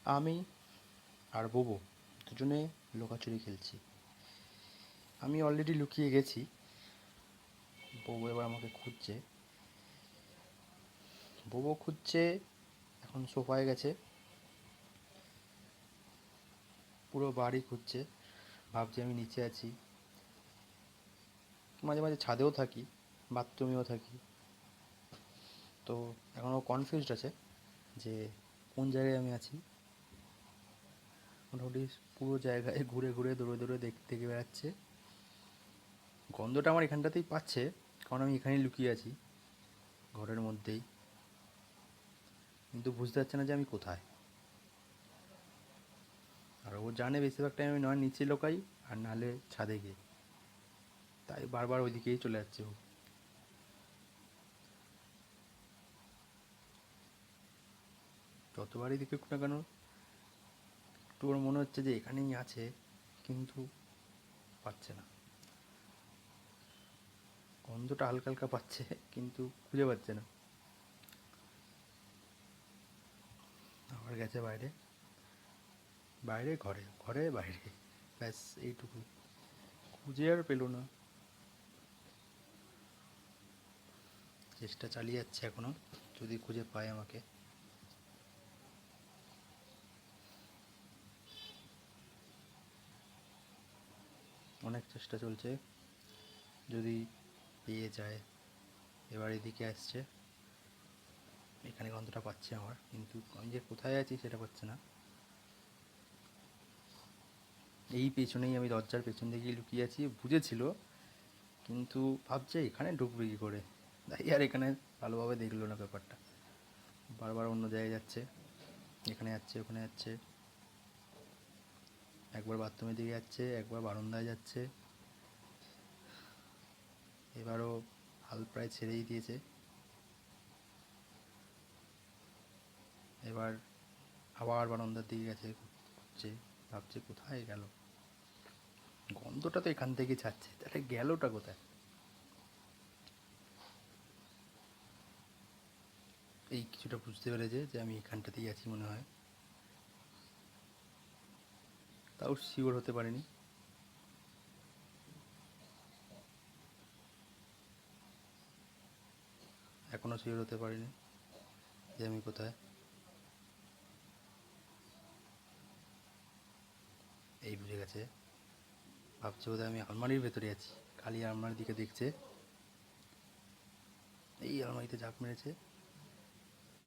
আমি আর বুবু দুজনে লুকাচুরি খেলছি। আমি অলরেডি লুকিয়ে গেছি, বুবু এবার আমাকে খুঁজছে। বুবু খুঁজছে, এখন সোফায় গেছে, পুরো বাড়ি খুঁজছে, ভাবছে আমি নিচে আছি। মাঝে মাঝে ছাদেও থাকি, বাথরুমেও থাকি। তো এখন ও কনফিউজড আছে যে কোন জায়গায় আমি আছি। মোটামুটি পুরো জায়গায় ঘুরে ঘুরে দৌড়ে দৌড়ে দেখে বেড়াচ্ছে। গন্ধটা আমার এখানটাতেই পাচ্ছে, কারণ আমি এখানেই লুকিয়ে আছি, ঘরের মধ্যেই। কিন্তু বুঝতে পারছে না যে আমি কোথায়। আর ও জানে বেশিরভাগ টাইম আমি নয় নিচে লুকাই, আর নাহলে ছাদে গিয়ে। তাই বারবার ওইদিকেই চলে যাচ্ছে ও। যতবারই দেখুক না কেন, একটু ওর মনে হচ্ছে যে এখানেই আছে, কিন্তু পাচ্ছে না। গন্ধটা হালকা হালকা পাচ্ছে, কিন্তু খুঁজে পাচ্ছে না। আবার গেছে বাইরে, বাইরে ঘরে, ঘরে বাইরে, ব্যাস এইটুকু। খুঁজে আর পেলো না। চেষ্টা চালিয়ে যাচ্ছে এখনো, যদি খুঁজে পায় আমাকে। অনেক চেষ্টা চলছে, যদি পেয়ে যায়। এবার এদিকে আসছে, এখানে গন্ধটা পাচ্ছে আমার, কিন্তু আমি যে কোথায় আছি সেটা পাচ্ছে না। এই পেছনেই, আমি দরজার পেছন দিকেই লুকিয়ে আছি, বুঝেছিল, কিন্তু ভাবছে এখানে ঢুকবে কী করে। তাই আর এখানে ভালোভাবে দেখলো না ব্যাপারটা। বারবার অন্য জায়গায় যাচ্ছে, এখানে যাচ্ছে, ওখানে যাচ্ছে, একবার বাথরুমের দিকে যাচ্ছে, একবার বারান্দায় যাচ্ছে। এবারও হাল প্রায় ছেড়েই দিয়েছে। এবার আবার বারান্দার দিকে গেছে, খুঁজছে, ভাবছে কোথায় গেল। গন্ধটা তো এখান থেকে ছাড়ছে, তাহলে গেলটা কোথায়। এই কিছুটা বুঝতে পেরেছে যে আমি এখানটাতেই আছি মনে হয়, তাও শিওর হতে পারিনি। এখনও শিওর হতে পারিনি যে আমি কোথায়। এই বুঝে গেছে, ভাবছে বোধহয় আমি আলমারির ভেতরে আছি, খালি আলমারির দিকে দেখছে। এই আলমারিতে ঝাঁপ মেরেছে,